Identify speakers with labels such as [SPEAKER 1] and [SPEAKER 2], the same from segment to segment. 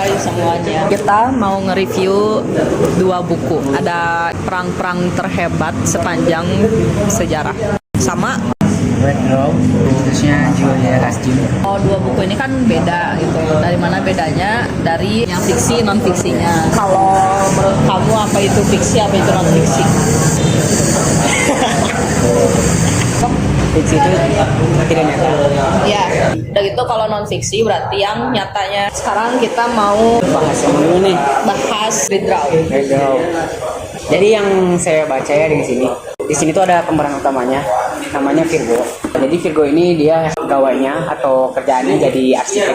[SPEAKER 1] Hai semuanya. Kita mau nge-review 2 buku. Ada perang-perang terhebat sepanjang sejarah. Sama
[SPEAKER 2] Red Row, khususnya Julia Rasjun.
[SPEAKER 1] 2 buku ini kan beda gitu. Dari mana bedanya? Dari yang fiksi non fiksinya. Kalau menurut kamu apa itu fiksi, apa itu non fiksi?
[SPEAKER 2] Fiksi itu tidak nyata.
[SPEAKER 1] Ya, udah gitu kalau non fiksi berarti yang nyatanya. Sekarang kita mau
[SPEAKER 2] Bahas yang dulu nih,
[SPEAKER 1] bahas Red Row.
[SPEAKER 2] Red Row. Jadi yang saya baca ya di sini. Di sini tuh ada pemeran utamanya, namanya Virgo. Jadi Virgo ini dia pegawainya atau kerjaannya jadi arsitek.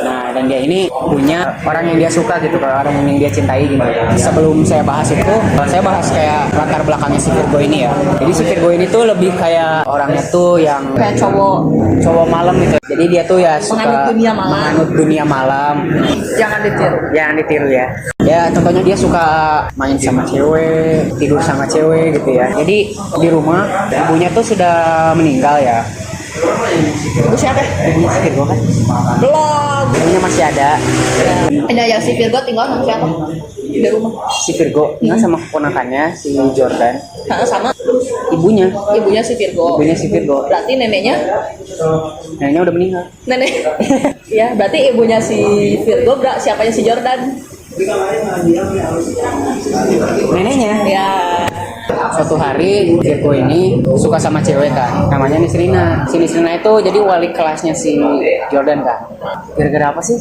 [SPEAKER 2] Nah, dan dia ini punya orang yang dia suka gitu, orang yang dia cintai gitu. Sebelum saya bahas itu, saya bahas kayak latar belakangnya si Virgo ini ya. Jadi si Virgo ini tuh lebih kayak orangnya tuh yang
[SPEAKER 1] Kayak cowok
[SPEAKER 2] malam gitu. Jadi dia tuh ya suka
[SPEAKER 1] menganut dunia malam. Jangan ditiru.
[SPEAKER 2] Jangan ditiru ya. Ya contohnya dia suka main sama cewek, tidur sama cewek gitu ya. Jadi di rumah ibunya tuh sudah meninggal ya.
[SPEAKER 1] Ibu siapa?
[SPEAKER 2] Ibunya si Virgo kan?
[SPEAKER 1] Belum.
[SPEAKER 2] Ibunya masih ada.
[SPEAKER 1] Ada yang si Virgo tinggal sama siapa? Di rumah.
[SPEAKER 2] Si Virgo tinggal sama keponakannya si Jordan.
[SPEAKER 1] Sama
[SPEAKER 2] Ibunya
[SPEAKER 1] ibunya si Virgo.
[SPEAKER 2] Ibunya si Virgo.
[SPEAKER 1] Berarti neneknya?
[SPEAKER 2] Neneknya udah meninggal.
[SPEAKER 1] Nenek. Ya, berarti ibunya si Virgo, siapanya si Jordan?
[SPEAKER 2] Neneknya.
[SPEAKER 1] Ya.
[SPEAKER 2] Suatu hari Virgo ini suka sama cewek kan, namanya Nisrina. Si Nisrina itu jadi wali kelasnya si Jordan kan. Gara-gara apa sih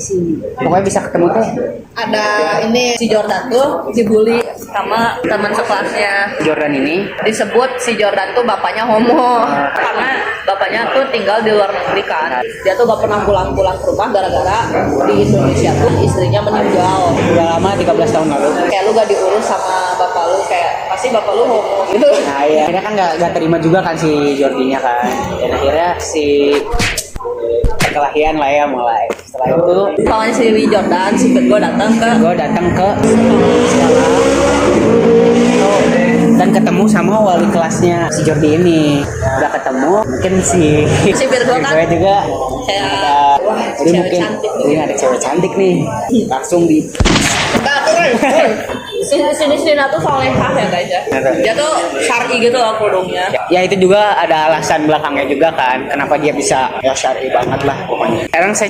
[SPEAKER 2] pokoknya bisa ketemu teh.
[SPEAKER 1] Ada ini si Jordan tuh dibully sama teman sekelasnya.
[SPEAKER 2] Jordan ini
[SPEAKER 1] Disebut si Jordan tuh bapaknya homo karena bapaknya tuh tinggal di luar negeri kan. Dia tuh gak pernah pulang-pulang ke rumah gara-gara di Indonesia tuh istrinya meninggal.
[SPEAKER 2] udah lama 13 tahun lalu.
[SPEAKER 1] Kayak lu gak diurus sama bapak lu, kayak pasti bapak lu homo gitu.
[SPEAKER 2] Nah ya, akhirnya kan gak terima juga kan si Jordinya kan. Dan akhirnya si perkelahian lah ya mulai. Setelah itu
[SPEAKER 1] Kawan si Jordan, si Virgo datang ke
[SPEAKER 2] gue datang ke dan ketemu sama wali kelasnya si Jordi ini. Udah ketemu, mungkin si
[SPEAKER 1] Virgo kan
[SPEAKER 2] juga
[SPEAKER 1] kayak wah
[SPEAKER 2] jadi
[SPEAKER 1] cewek
[SPEAKER 2] mungkin
[SPEAKER 1] cantik.
[SPEAKER 2] ini ada cewek cantik nih, langsung di
[SPEAKER 1] Sini tuh solehah ya guys ya. Dia tuh syar'i gitu loh kerudungnya.
[SPEAKER 2] ya itu juga ada alasan belakangnya juga kan kenapa dia bisa ya syar'i banget lah pokoknya. Sekarang saya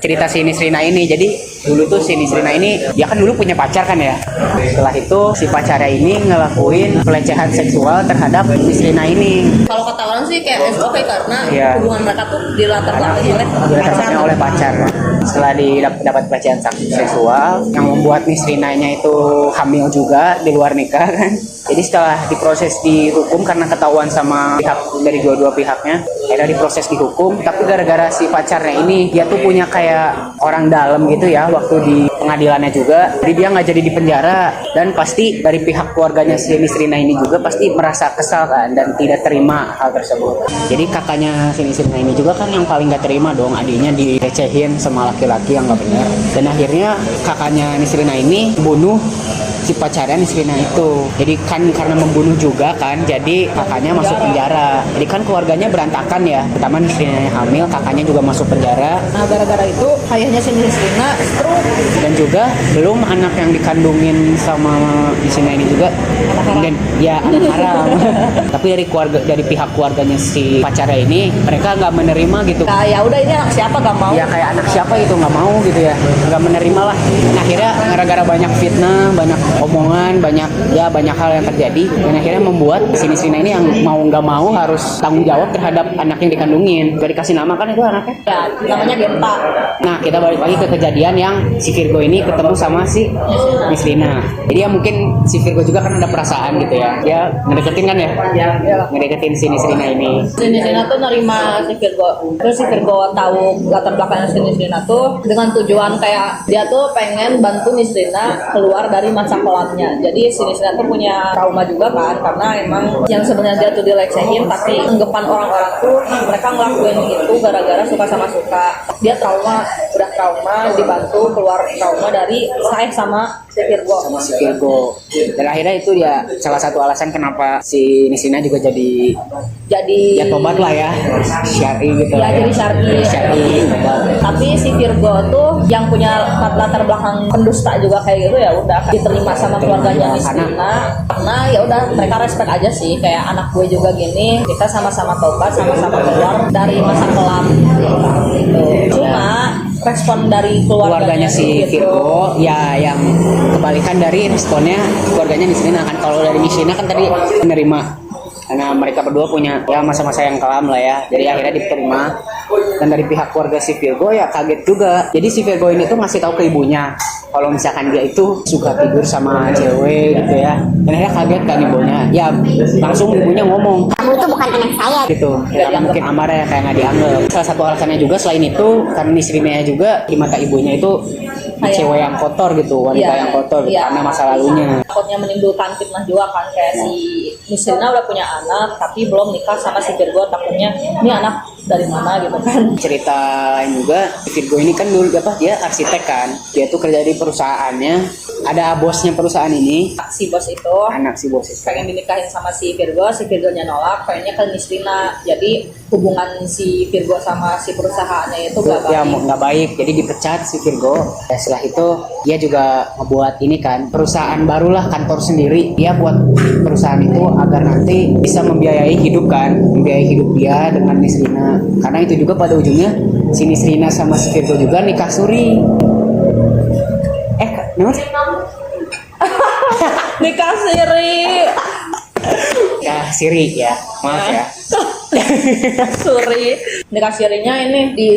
[SPEAKER 2] cerita si Nisrina ini. Jadi dulu tuh si Nisrina ini dia kan dulu punya pacar kan ya. Setelah itu si pacarnya ini ngelakuin pelecehan seksual terhadap Nisrina ini.
[SPEAKER 1] Kalau kata orang sih kayak SOP karena
[SPEAKER 2] Iya.
[SPEAKER 1] hubungan mereka tuh dilatar belakangi
[SPEAKER 2] Oleh pacar. Setelah dapat pelecehan seksual yang membuat Nisrinanya itu hamil juga di luar nikah kan. Jadi setelah diproses dihukum karena ketahuan sama pihak dari dua-dua pihaknya, akhirnya diproses dihukum. Tapi gara-gara si pacarnya ini dia tuh punya kayak orang dalam gitu ya waktu di pengadilannya juga, jadi dia nggak jadi di penjara. Dan pasti dari pihak keluarganya si Nisrina ini juga pasti merasa kesal kan dan tidak terima hal tersebut. Jadi kakaknya si Nisrina ini juga kan yang paling nggak terima dong, adiknya direcehin sama laki-laki yang nggak benar. Dan akhirnya kakaknya Nisrina ini bunuh si pacarnya Nisrina itu. Jadi kan karena membunuh juga kan, jadi kakaknya masuk penjara. Jadi kan keluarganya berantakan ya. Pertama Nisrina hamil, kakaknya juga masuk penjara.
[SPEAKER 1] Nah gara-gara itu ayahnya si Nisrina stroke.
[SPEAKER 2] Dan juga belum anak yang dikandungin sama Nisrina ini juga dan ya anak haram. Tapi dari pihak keluarganya si pacarnya ini mereka nggak menerima gitu.
[SPEAKER 1] Nah ya udah ini anak siapa gak mau?
[SPEAKER 2] Ya kayak anak siapa itu nggak mau gitu ya, nggak menerima lah. Nah, akhirnya gara-gara banyak fitnah, banyak omongan, banyak hal yang terjadi, dan akhirnya membuat si Nisrina ini yang mau nggak mau harus tanggung jawab terhadap anak yang dikandungin. Gak dikasih nama kan itu anaknya?
[SPEAKER 1] Ya namanya Genta.
[SPEAKER 2] Nah kita balik lagi ke kejadian yang si Virgo ini ketemu sama si Nisrina. Jadi ya mungkin si Virgo juga kan ada perasaan gitu ya, dia ngedeketin kan ya, ngedeketin si Nisrina ini.
[SPEAKER 1] Si Nisrina tuh nerima si Virgo. Terus si Virgo tahu latar belakangnya si Nisrina tuh dengan tujuan kayak dia tuh pengen bantu Nisrina keluar dari masa kelamnya. Jadi si Nisrina tuh punya trauma juga kan, karena emang yang sebenarnya dia tuh dilecehin tapi anggapan orang-orang tuh mereka ngelakuin itu gara-gara suka sama suka. Dia trauma, udah trauma, dibantu keluar trauma dari saya sama si Virgo.
[SPEAKER 2] Sama si Virgo. Dan akhirnya itu dia salah satu alasan kenapa si Nisrina juga jadi ya tobat lah ya, syar'i gitu
[SPEAKER 1] Ya
[SPEAKER 2] lah
[SPEAKER 1] jadi syar'i.
[SPEAKER 2] tobat.
[SPEAKER 1] Tapi si Virgo tuh yang punya latar belakang pendusta juga kayak gitu ya udah diterima sama keluarganya Nisrina karena ya udah mereka respect aja sih, kayak anak gue juga gini, kita sama-sama tobat, sama-sama keluar dari masa kelam gitu. Cuma respon dari keluarganya
[SPEAKER 2] Si Virgo ya yang kebalikan dari responnya keluarganya Nisrina kan. Kalau dari Nisrina kan tadi menerima karena mereka berdua punya ya masa-masa yang kelam lah ya, jadi akhirnya diterima. Dan dari pihak keluarga si Virgo ya kaget juga. Jadi si Virgo ini tuh ngasih tahu ke ibunya kalau misalkan dia itu suka tidur sama cewek gitu ya. Dan akhirnya kaget kan ibunya, ya langsung ibunya ngomong,
[SPEAKER 3] kamu itu bukan anak saya
[SPEAKER 2] gitu. Ya kan mungkin amarah ya, kayak nggak dianggap. Salah satu alasannya juga selain itu karena Nisrina juga di mata ibunya itu cewek yang kotor gitu, wanita yang kotor gitu, karena masa lalunya.
[SPEAKER 1] Takutnya menimbulkan fitnah juga kan, kayak si Nisrina udah punya anak tapi belum nikah sama si Virgo, takutnya ini anak dari mana gitu kan.
[SPEAKER 2] Ceritain juga Virgo ini kan dulu dia arsitek kan, dia tuh kerja di perusahaannya, ada bosnya perusahaan ini,
[SPEAKER 1] Si bos itu
[SPEAKER 2] anak si bos itu
[SPEAKER 1] pengen dinikahin sama si Virgonya nolak, pengennya ke Nisrina. Jadi hubungan si Virgo sama si perusahaannya itu gak baik.
[SPEAKER 2] ya nggak baik, jadi dipecat si Virgo. Ya, setelah itu dia juga ngebuat ini kan perusahaan barulah, kantor sendiri dia buat perusahaan itu agar nanti bisa membiayai hidup dia dengan Nisrina. Karena itu juga pada ujungnya si Nisrina sama si Virgo juga nikah suri.
[SPEAKER 1] Nikah siri.
[SPEAKER 2] Ya siri ya, maaf ya.
[SPEAKER 1] Nikah sirinya ini di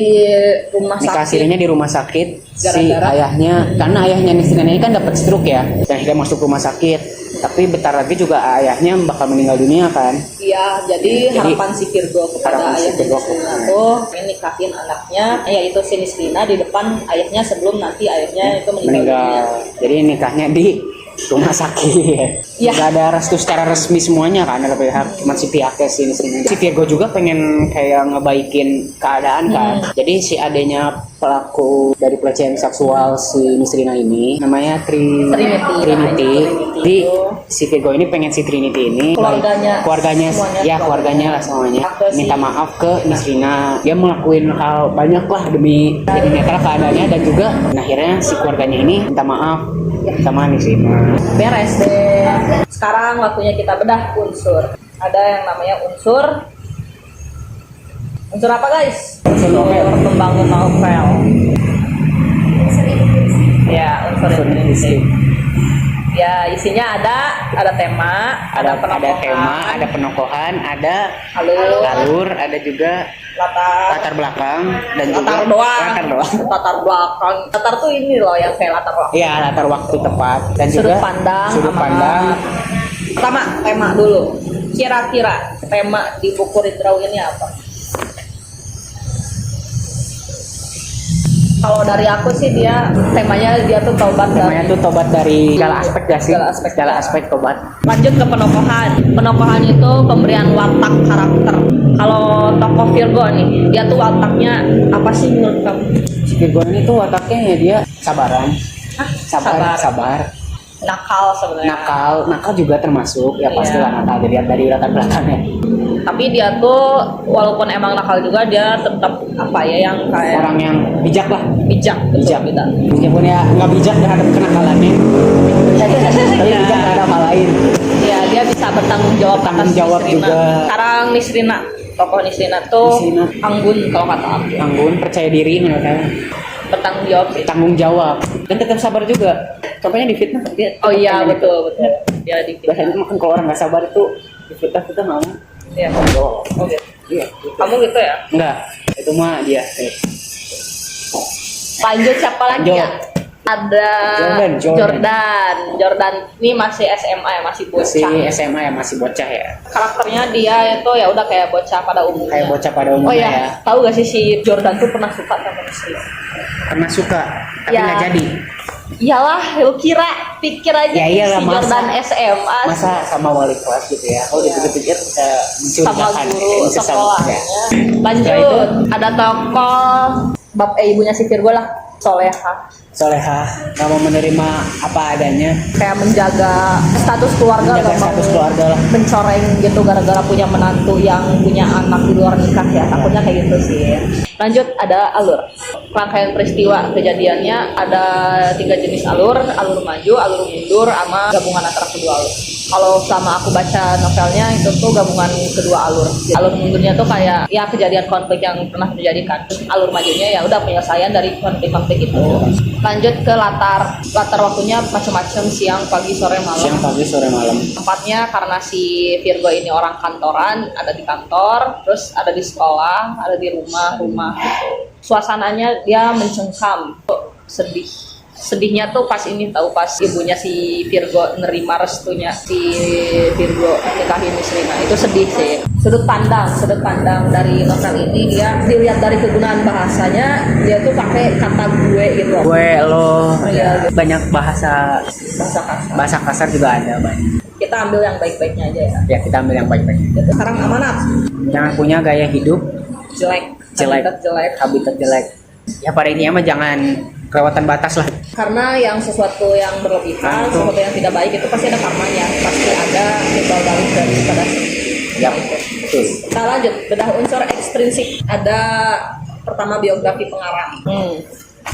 [SPEAKER 1] rumah sakit.
[SPEAKER 2] Nikah sirinya di rumah sakit. Si
[SPEAKER 1] Gara-gara
[SPEAKER 2] ayahnya, karena ayahnya Nisrina ini kan dapat stroke ya, dan akhirnya masuk rumah sakit. Tapi bentar lagi juga ayahnya bakal meninggal dunia kan.
[SPEAKER 1] Iya, jadi harapan si Virgo kepada ayahnya
[SPEAKER 2] Virgo.
[SPEAKER 1] Nisrina tuh ingin nikahin anaknya, yaitu si Nisrina di depan ayahnya sebelum nanti ayahnya itu meninggal dunia.
[SPEAKER 2] Jadi nikahnya di rumah sakit.
[SPEAKER 1] Iya.
[SPEAKER 2] Gak ada restu secara resmi semuanya kan dari pihak, cuma si pihaknya si Nisrina. Si Virgo juga pengen kayak ngebaikin keadaan kan. Jadi si adenya pelaku dari pelecehan seksual si Nisrina ini namanya Trinity. Jadi si Virgo ini pengen si Trinity ini keluarganya
[SPEAKER 1] semuanya,
[SPEAKER 2] keluarganya lah semuanya minta maaf ke Nisrina. Dia melakukan hal banyak lah demi jadi netral keadaannya, dan juga akhirnya si keluarganya ini minta maaf sama Nisrina.
[SPEAKER 1] Beres deh. Sekarang waktunya kita bedah unsur. Ada yang namanya unsur apa guys? Unsur membangun novel. Ya, unsur intuisi. Ya, isinya ada tema, ada
[SPEAKER 2] penokohan, ada
[SPEAKER 1] alur,
[SPEAKER 2] ada juga latar belakang, dan
[SPEAKER 1] latar belakang. Latar tuh ini loh yang kayak latar belakang.
[SPEAKER 2] Iya, latar waktu tepat, dan
[SPEAKER 1] sudut
[SPEAKER 2] juga
[SPEAKER 1] pandang. Pertama, tema dulu. Kira-kira tema di buku Ridrau ini apa? Kalau dari aku sih temanya tuh tobat.
[SPEAKER 2] Temanya tuh tobat dari segala aspek gak sih?
[SPEAKER 1] Segala
[SPEAKER 2] aspek tobat.
[SPEAKER 1] Lanjut ke penokohan. Penokohan itu pemberian watak karakter. Kalau tokoh Virgo nih, dia tuh wataknya apa sih menurut kamu?
[SPEAKER 2] Si Virgo ini tuh wataknya ya dia sabaran. Sabar.
[SPEAKER 1] Nakal sebenarnya.
[SPEAKER 2] Nakal juga termasuk ya, pastilah nakal dilihat dari latar belakangnya.
[SPEAKER 1] Tapi dia tuh walaupun emang nakal juga, dia tetap yang kayak
[SPEAKER 2] orang yang bijak lah.
[SPEAKER 1] Bijak.
[SPEAKER 2] Meskipun ya nggak bijak terhadap kenakalannya, tapi bijak terhadap hal lain.
[SPEAKER 1] Ya, dia bisa bertanggung jawab atas Nisrina.
[SPEAKER 2] Juga.
[SPEAKER 1] Sekarang tokoh Nisrina tuh anggun kalau kata aku.
[SPEAKER 2] Anggun, percaya diri menurut saya.
[SPEAKER 1] Bertanggung jawab.
[SPEAKER 2] Dan tetap sabar juga. Contohnya di fitnah dia.
[SPEAKER 1] Oh iya, betul. Dia di fitnah.
[SPEAKER 2] Biasanya makan kalau orang nggak sabar itu di fitnah mau.
[SPEAKER 1] Iya.
[SPEAKER 2] Oh,
[SPEAKER 1] Oke.
[SPEAKER 2] Iya.
[SPEAKER 1] Kamu gitu ya?
[SPEAKER 2] Enggak. Itu mah dia.
[SPEAKER 1] Lanjut siapa lagi ya? Ada Jordan ini masih SMA ya, masih bocah.
[SPEAKER 2] Masih bocah ya.
[SPEAKER 1] Karakternya dia itu ya udah kayak bocah pada umumnya.
[SPEAKER 2] Oh
[SPEAKER 1] ya.
[SPEAKER 2] Ya.
[SPEAKER 1] Tahu gak sih si Jordan tuh pernah suka sama Nisrina?
[SPEAKER 2] Pernah suka, tapi nggak jadi.
[SPEAKER 1] Iyalah, lu pikir aja
[SPEAKER 2] ya,
[SPEAKER 1] si Jordan SMA.
[SPEAKER 2] Masa sama wali kelas gitu ya? Oh, dipikir-pikir bisa
[SPEAKER 1] sama guru sekolahnya. Lanjut, ada tokoh ibunya si Virgo lah.
[SPEAKER 2] soleha, kamu menerima apa adanya,
[SPEAKER 1] kayak menjaga status keluarga,
[SPEAKER 2] menjaga
[SPEAKER 1] gak mau
[SPEAKER 2] status keluarga lah.
[SPEAKER 1] mencoreng gitu gara-gara punya menantu yang punya anak di luar nikah ya, takutnya kayak gitu sih. Lanjut, ada alur rangkaian peristiwa kejadiannya, ada 3 jenis alur maju, alur mundur, sama gabungan antara kedua alur. Kalau selama aku baca novelnya itu tuh gabungan kedua alur. Alur mundurnya tuh kayak ya kejadian konflik yang pernah terjadi kan. Terus alur majunya ya udah penyelesaian dari konflik-konflik itu. Lanjut ke latar waktunya macam-macam, siang, pagi, sore, malam.
[SPEAKER 2] Siang, pagi, sore, malam.
[SPEAKER 1] Tempatnya karena si Virgo ini orang kantoran, ada di kantor, terus ada di sekolah, ada di rumah gitu. Suasananya dia mencengkam, sedih. Sedihnya tuh pas ini tahu pas ibunya si Virgo nerima restunya si Virgo nikahin Nisrina, itu sedih sih. Sudut pandang dari novel ini dia dilihat dari kegunaan bahasanya, dia tuh pakai kata gue gitu.
[SPEAKER 2] Gue, lo,
[SPEAKER 1] Iya, gitu.
[SPEAKER 2] banyak bahasa
[SPEAKER 1] Bahasa kasar.
[SPEAKER 2] juga ada banyak.
[SPEAKER 1] Kita ambil yang baik-baiknya aja ya.
[SPEAKER 2] Ya kita ambil yang baik-baik.
[SPEAKER 1] Gitu. Sekarang amanat
[SPEAKER 2] Jangan punya gaya hidup
[SPEAKER 1] jelek,
[SPEAKER 2] habitat jelek. Ya pada intinya mah jangan kelewatan batas lah.
[SPEAKER 1] karena yang sesuatu yang berlebihan, sesuatu yang tidak baik itu pasti ada karmanya, pasti ada timbal balik daripada
[SPEAKER 2] Ya,
[SPEAKER 1] itu.
[SPEAKER 2] betul.
[SPEAKER 1] Kita lanjut, bedah unsur ekstrinsik. Ada pertama biografi pengarang.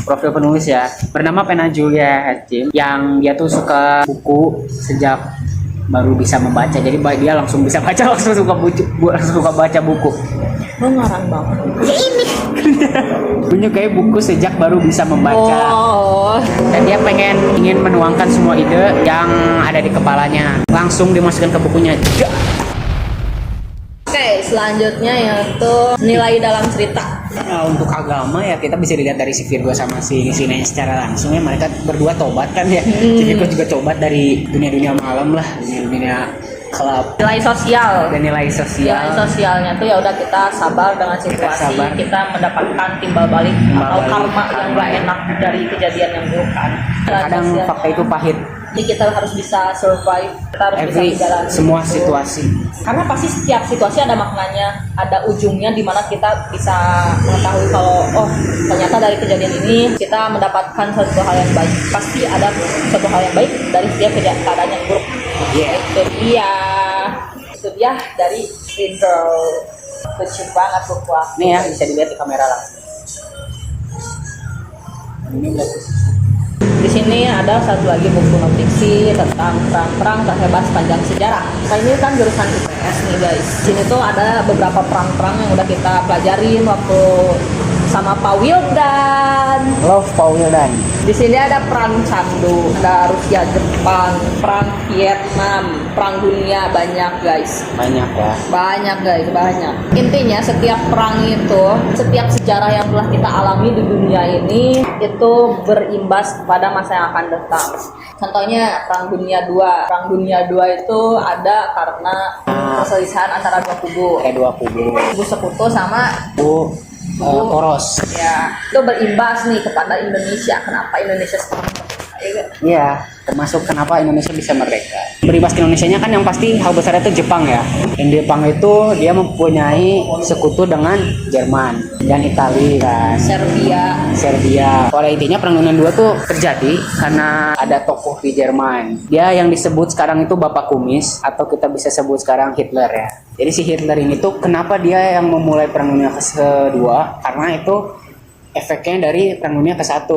[SPEAKER 2] Profil penulis ya, bernama Pena Julia Hajim, yang dia tuh suka buku sejak baru bisa membaca. Jadi dia langsung bisa baca, langsung suka baca buku.
[SPEAKER 1] Lo ngarang banget.
[SPEAKER 2] Punya kayak buku sejak baru bisa membaca.
[SPEAKER 1] Oh.
[SPEAKER 2] Dan dia ingin menuangkan semua ide yang ada di kepalanya, langsung dimasukkan ke bukunya.
[SPEAKER 1] Oke, selanjutnya yaitu nilai dalam cerita.
[SPEAKER 2] Nah, untuk agama ya kita bisa dilihat dari si Virgo sama si Nisrina secara langsung ya, mereka berdua tobat kan ya. Si Virgo juga tobat dari dunia malam lah, dunia kelab.
[SPEAKER 1] Nilai sosial.
[SPEAKER 2] Dan nilai
[SPEAKER 1] Nilai sosialnya tuh ya udah kita sabar dengan situasi, kita mendapatkan timbal balik atau karma yang gak enak dari kejadian yang buruk kan.
[SPEAKER 2] Kadang fakta itu pahit.
[SPEAKER 1] Jadi kita harus bisa survive, kita harus bisa menjalani
[SPEAKER 2] semua
[SPEAKER 1] itu.
[SPEAKER 2] situasi.
[SPEAKER 1] Karena pasti setiap situasi ada maknanya, ada ujungnya di mana kita bisa mengetahui kalau oh ternyata dari kejadian ini kita mendapatkan suatu hal yang baik. Pasti ada suatu hal yang baik dari setiap keadaan yang buruk. Itu dia dari Green Girl. Lucu banget buku aku.
[SPEAKER 2] Nih ya, bisa dilihat di kamera langsung. Ini berarti.
[SPEAKER 1] Di sini ada satu lagi buku non fiksi tentang perang-perang terhebat sepanjang sejarah. Nah ini kan jurusan IPS nih guys. Di sini tuh ada beberapa perang-perang yang udah kita pelajarin waktu sama Pak Wildan.
[SPEAKER 2] Love Pak Wildan.
[SPEAKER 1] Di sini ada perang Candu, ada Rusia Jepang, perang Vietnam, perang dunia, banyak guys.
[SPEAKER 2] Banyak ya.
[SPEAKER 1] Banyak. Intinya setiap perang itu, setiap sejarah yang telah kita alami di dunia ini itu berimbas kepada masa yang akan datang. Contohnya perang dunia 2. Perang dunia 2 itu ada karena perselisihan antara dua kubu. Kubu sekutu sama
[SPEAKER 2] poros.
[SPEAKER 1] Ya, itu berimbas nih kepada Indonesia. Kenapa Indonesia sekarang merdeka?
[SPEAKER 2] Iya, termasuk kenapa Indonesia bisa merdeka. Berimbas ke Indonesianya kan yang pasti hal besar itu Jepang ya. Dan Jepang itu dia mempunyai sekutu dengan Jerman dan Italia kan. Serbia. Pada intinya perang dunia 2 tuh terjadi karena ada tokoh di Jerman. Dia yang disebut sekarang itu Bapak Kumis atau kita bisa sebut sekarang Hitler ya. Jadi si Hitler ini tuh kenapa dia yang memulai perang dunia kedua? Karena itu efeknya dari perang dunia ke-1.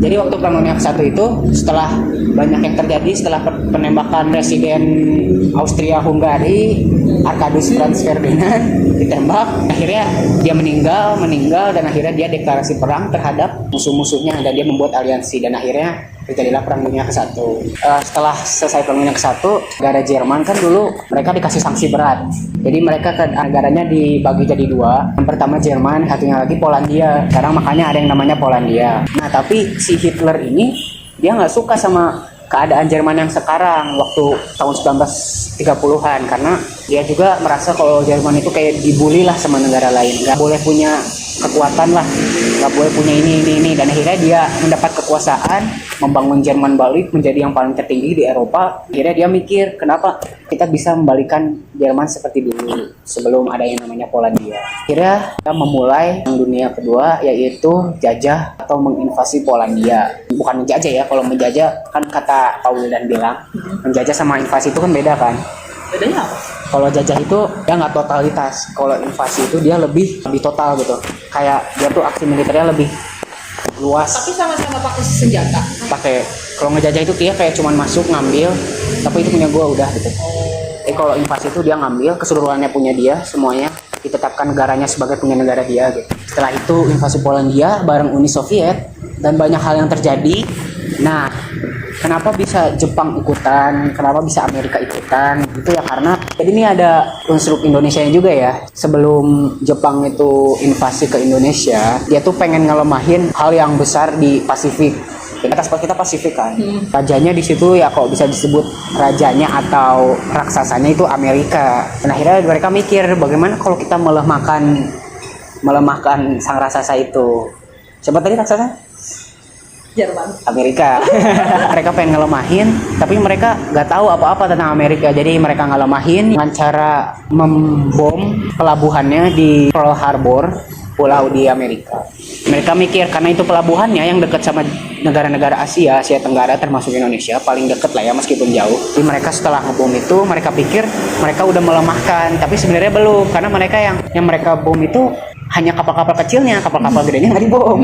[SPEAKER 2] Jadi waktu perang dunia ke-1 itu setelah banyak yang terjadi, setelah penembakan Presiden Austria Hungari Arkadius Franz Ferdinand ditembak, akhirnya dia meninggal dan akhirnya dia deklarasi perang terhadap musuh-musuhnya dan dia membuat aliansi dan akhirnya terjadilah perang dunia ke-1. Setelah selesai perang dunia ke-1, negara Jerman kan dulu mereka dikasih sanksi berat. Jadi mereka negaranya dibagi jadi 2. Yang pertama Jerman, satunya lagi Polandia. Sekarang makanya ada yang namanya Polandia. Nah tapi si Hitler ini dia nggak suka sama keadaan Jerman yang sekarang waktu tahun 1930-an karena dia juga merasa kalau Jerman itu kayak dibully lah sama negara lain, nggak boleh punya kekuatan lah, nggak boleh punya ini, dan akhirnya dia mendapat kekuasaan, membangun Jerman balik menjadi yang paling tertinggi di Eropa. Akhirnya dia mikir, kenapa kita bisa membalikan Jerman seperti dulu sebelum ada yang namanya Polandia. Akhirnya kita memulai Perang Dunia Kedua, yaitu jajah atau menginvasi Polandia. Bukan menjajah ya, kalau menjajah kan kata Pak Wildan bilang, menjajah sama invasi itu kan beda kan.
[SPEAKER 1] Bedanya apa?
[SPEAKER 2] Kalau jajah itu dia nggak totalitas, kalau invasi itu dia lebih total gitu. Kayak dia tuh aksi militernya lebih luas.
[SPEAKER 1] Tapi sama-sama pakai senjata.
[SPEAKER 2] Pakai, kalau ngejajah itu dia kayak cuman masuk ngambil, tapi itu punya gua udah gitu. Kalau invasi itu dia ngambil keseluruhannya punya dia semuanya, ditetapkan negaranya sebagai punya negara dia gitu. Setelah itu invasi Polandia bareng Uni Soviet dan banyak hal yang terjadi. Nah, kenapa bisa Jepang ikutan, kenapa bisa Amerika ikutan, itu ya karena jadi ini ada unsur Indonesianya juga ya. Sebelum Jepang itu invasi ke Indonesia, dia tuh pengen ngelemahin hal yang besar di Pasifik. Atas kita Pasifik kan, rajanya di situ ya kok bisa disebut rajanya atau raksasanya itu Amerika. Dan akhirnya mereka mikir bagaimana kalau kita melemahkan sang raksasa itu. Siapa tadi raksasa?
[SPEAKER 1] Jerman.
[SPEAKER 2] Amerika. Mereka pengen ngelemahin, tapi mereka nggak tahu apa-apa tentang Amerika. Jadi mereka ngelemahin dengan cara membom pelabuhannya di Pearl Harbor, pulau di Amerika. Mereka mikir karena itu pelabuhannya yang dekat sama negara-negara Asia Tenggara termasuk Indonesia, paling dekat lah ya meskipun jauh. Jadi mereka setelah ngebom itu mereka pikir mereka udah melemahkan, tapi sebenarnya belum, karena mereka yang mereka bom itu hanya kapal-kapal kecilnya, kapal-kapal gedenya nggak dibom.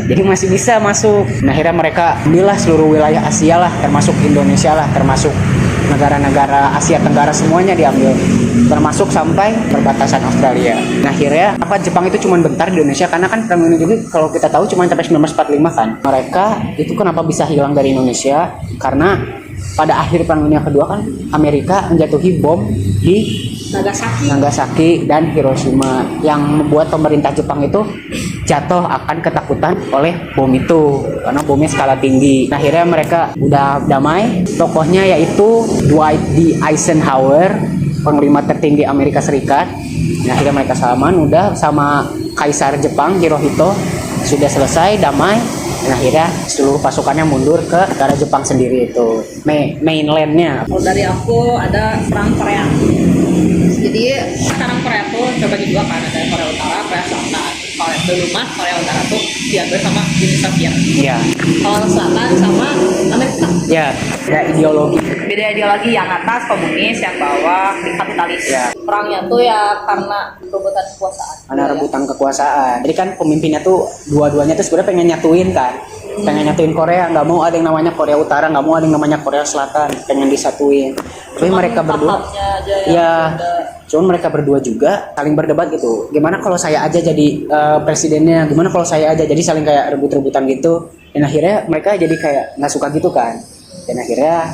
[SPEAKER 2] Jadi masih bisa masuk. Nah, akhirnya mereka ambillah seluruh wilayah Asia lah, termasuk Indonesia lah, termasuk negara-negara Asia Tenggara semuanya diambil, termasuk sampai perbatasan Australia. Nah, akhirnya apa Jepang itu cuma bentar di Indonesia karena kan perang dunia kedua kalau kita tahu cuma sampai 1945 kan. Mereka itu kenapa bisa hilang dari Indonesia? Karena pada akhir perang dunia kedua kan Amerika menjatuhi bom di Nagasaki dan Hiroshima yang membuat pemerintah Jepang itu jatuh akan ketakutan oleh bom itu karena bomnya skala tinggi. Nah, akhirnya mereka udah damai. Tokohnya yaitu Dwight D. Eisenhower, panglima tertinggi Amerika Serikat. Nah, akhirnya mereka salaman udah sama Kaisar Jepang Hirohito, sudah selesai damai. Dan akhirnya seluruh pasukannya mundur ke negara Jepang sendiri itu mainlandnya.
[SPEAKER 1] Kalau dari aku ada perang Korea. Jadi sekarang Korea tuh terbagi dua kan, ada Korea Utara, Korea Selatan. Korea dulu mah Korea Utara tuh diambil sama Uni Soviet.
[SPEAKER 2] Iya.
[SPEAKER 1] Korea Selatan sama Amerika.
[SPEAKER 2] Ya, ada ideologi.
[SPEAKER 1] Beda ideologi, yang atas komunis, yang bawah kapitalis.
[SPEAKER 2] Ya.
[SPEAKER 1] Perangnya tuh ya karena rebutan kekuasaan.
[SPEAKER 2] Karena rebutan kekuasaan. Jadi kan pemimpinnya tuh dua-duanya tuh sebenarnya pengen nyatuin kan. Pengen nyatuin Korea, nggak mau ada yang namanya Korea Utara, nggak mau ada yang namanya Korea Selatan, pengen disatuin. Tapi mereka berdua, ya, cuman mereka berdua juga saling berdebat gitu. Gimana kalau saya aja jadi presidennya? Gimana kalau saya aja? Jadi saling kayak rebut-rebutan gitu. Dan akhirnya mereka jadi kayak nggak suka gitu kan. Dan akhirnya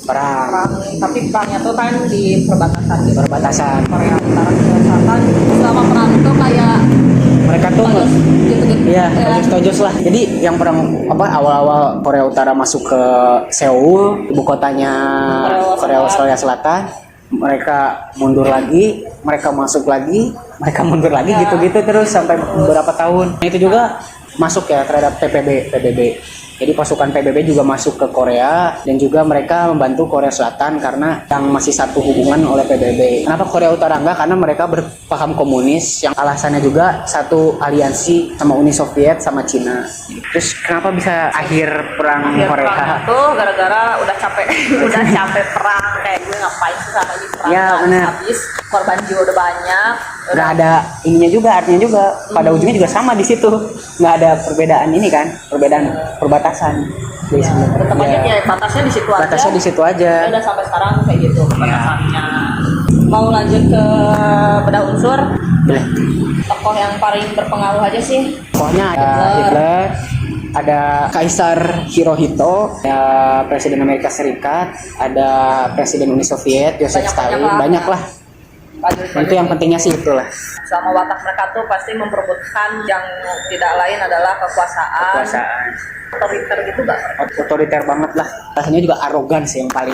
[SPEAKER 2] perang.
[SPEAKER 1] Tapi perangnya tuh kan di perbatasan.
[SPEAKER 2] Di perbatasan.
[SPEAKER 1] Korea Utara, Korea Selatan. Selama perang itu kayak
[SPEAKER 2] mereka tuh
[SPEAKER 1] gitu-gitu.
[SPEAKER 2] Iya, tojos lah. Jadi yang perang awal-awal Korea Utara masuk ke Seoul, ibu kotanya Korea Selatan, mereka mundur lagi, mereka masuk lagi, mereka mundur lagi, gitu-gitu terus sampai beberapa tahun. Nah, itu juga masuk ya terhadap PBB. Jadi pasukan PBB juga masuk ke Korea dan juga mereka membantu Korea Selatan karena yang masih satu hubungan oleh PBB. Kenapa Korea Utara enggak? Karena mereka berpaham komunis, yang alasannya juga satu aliansi sama Uni Soviet sama Cina. Terus kenapa bisa akhir perang Korea?
[SPEAKER 1] Perang itu gara-gara udah capek perang, kayak gue ngapain sih sama ini perang,
[SPEAKER 2] Ya, bener.
[SPEAKER 1] habis korban jiwa udah banyak.
[SPEAKER 2] Nggak ada ininya juga, artinya juga pada ujungnya juga sama di situ, nggak ada perbedaan ini kan, perbedaan perbatasan. Jadi
[SPEAKER 1] Tetap aja ya batasnya di situ aja.
[SPEAKER 2] batasnya di situ aja.
[SPEAKER 1] Ya, udah sampai sekarang kayak gitu batasannya. Mau lanjut ke bedah unsur,
[SPEAKER 2] Boleh.
[SPEAKER 1] tokoh yang paling berpengaruh aja sih.
[SPEAKER 2] Pokoknya ada Hitler, ada Kaisar Hirohito, ada Presiden Amerika Serikat, ada Presiden Uni Soviet Joseph Stalin, banyak lah. Itu yang pentingnya sih itulah.
[SPEAKER 1] Sama watak mereka tuh pasti memperebutkan yang tidak lain adalah kekuasaan. Otoriter gitu gak?
[SPEAKER 2] Otoriter banget lah. Rasanya juga arogan sih yang paling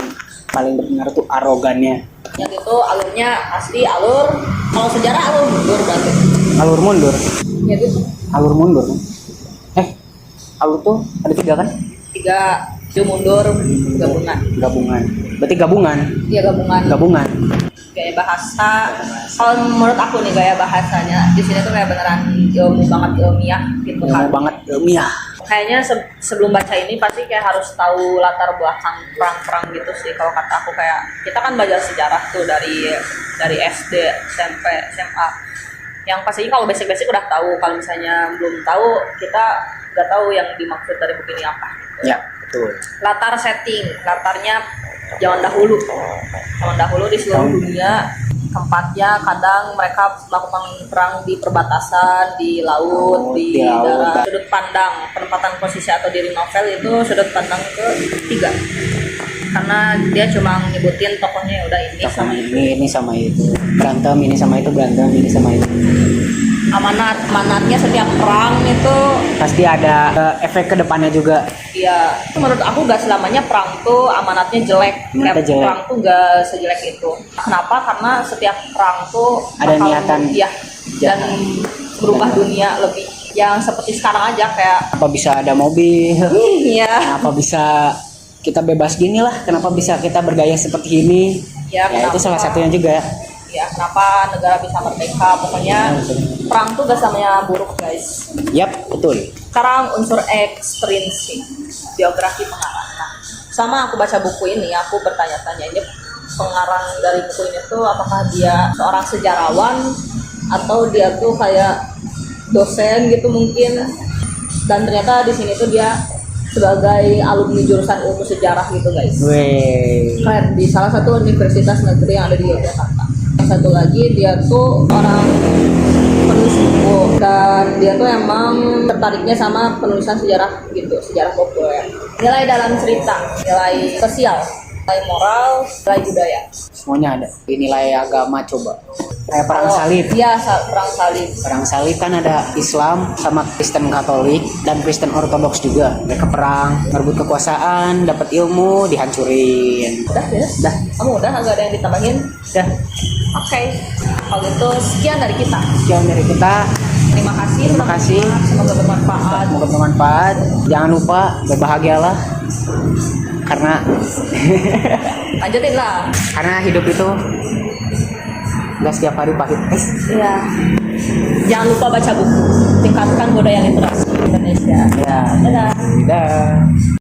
[SPEAKER 2] berpengaruh tuh arogannya.
[SPEAKER 1] Yang itu alurnya asli alur, kalau sejarah alur mundur berarti.
[SPEAKER 2] Alur mundur.
[SPEAKER 1] Ya itu
[SPEAKER 2] Alur mundur. Alur tuh ada 3 kan?
[SPEAKER 1] 3 maju mundur gabungan.
[SPEAKER 2] Gabungan. Berarti gabungan.
[SPEAKER 1] Iya gabungan.
[SPEAKER 2] Gabungan.
[SPEAKER 1] Gaya bahasa. Kalau menurut aku nih gaya bahasanya di sini tuh kayak beneran ilmu banget ilmiah gitu
[SPEAKER 2] Ilmu
[SPEAKER 1] kan.
[SPEAKER 2] banget ilmiah.
[SPEAKER 1] Kayaknya sebelum baca ini pasti kayak harus tahu latar belakang perang-perang gitu sih. Kalau kata aku kayak kita kan belajar sejarah tuh dari SD, SMP, SMA. Yang pastinya kalau basic-basic udah tahu. Kalau misalnya belum tahu, kita nggak tahu yang dimaksud dari buku ini apa.
[SPEAKER 2] Ya, betul.
[SPEAKER 1] Latar setting, latarnya zaman dahulu. Zaman dahulu di seluruh dunia, tempatnya kadang mereka melakukan perang di perbatasan, di laut, di
[SPEAKER 2] Di laut.
[SPEAKER 1] darat. Sudut pandang, penempatan posisi atau diri novel itu sudut pandang ke-3. Karena dia cuma nyebutin tokohnya udah ini sama
[SPEAKER 2] Ini sama itu. Berantem ini sama itu, berantem ini sama itu.
[SPEAKER 1] amanatnya setiap perang itu.
[SPEAKER 2] Pasti ada efek ke depannya juga.
[SPEAKER 1] Ya, itu menurut aku gak selamanya perang tuh amanatnya jelek.
[SPEAKER 2] Amanatnya
[SPEAKER 1] Kayak
[SPEAKER 2] jelek.
[SPEAKER 1] perang tuh gak sejelek itu. Kenapa? Karena setiap perang tuh
[SPEAKER 2] Ada
[SPEAKER 1] bakal
[SPEAKER 2] niatan
[SPEAKER 1] ya, dan
[SPEAKER 2] jahat.
[SPEAKER 1] berubah dunia lebih. Yang seperti sekarang aja kayak
[SPEAKER 2] Kenapa bisa ada mobil?
[SPEAKER 1] ya,
[SPEAKER 2] Kenapa bisa kita bebas gini lah? Kenapa bisa kita bergaya seperti ini?
[SPEAKER 1] Ya,
[SPEAKER 2] Ya, itu
[SPEAKER 1] kenapa?
[SPEAKER 2] salah satunya juga.
[SPEAKER 1] ya kenapa negara bisa merdeka. Pokoknya perang tuh gak selamanya buruk guys.
[SPEAKER 2] Yap, betul.
[SPEAKER 1] Sekarang unsur ekstrinsik, biografi pengarang. Nah, sama aku baca buku ini, aku bertanya-tanya ini pengarang dari buku ini tuh apakah dia seorang sejarawan atau dia tuh kayak dosen gitu mungkin. Dan ternyata di sini tuh dia sebagai alumni jurusan ilmu sejarah gitu guys.
[SPEAKER 2] Weh.
[SPEAKER 1] Keren di salah satu universitas negeri yang ada di Yogyakarta. Yang satu lagi dia tuh orang penulis buku dan dia tuh emang tertariknya sama penulisan sejarah gitu, sejarah populer. Nilai dalam cerita, nilai sosial, nilai moral, nilai budaya.
[SPEAKER 2] Semuanya ada. Nilai agama coba. Kayak perang salib.
[SPEAKER 1] Iya, perang salib.
[SPEAKER 2] Perang salib kan ada Islam sama Kristen Katolik dan Kristen Ortodoks juga. Mereka perang, merebut kekuasaan, dapat ilmu, dihancurin.
[SPEAKER 1] Udah, Des?
[SPEAKER 2] Dah,
[SPEAKER 1] Kamu udah agak ada yang ditambahin?
[SPEAKER 2] dah.
[SPEAKER 1] Oke. Kalau gitu sekian dari kita.
[SPEAKER 2] Sekian dari kita.
[SPEAKER 1] Terima kasih.
[SPEAKER 2] Terima kasih.
[SPEAKER 1] Semoga bermanfaat.
[SPEAKER 2] Semoga bermanfaat. Jangan lupa berbahagialah. Karena
[SPEAKER 1] Lanjutin lah.
[SPEAKER 2] karena hidup itu nggak setiap hari pahit.
[SPEAKER 1] Iya. Jangan lupa baca buku. Tingkatkan budaya literasi Indonesia.
[SPEAKER 2] Ya.
[SPEAKER 1] Dadah.
[SPEAKER 2] Dah.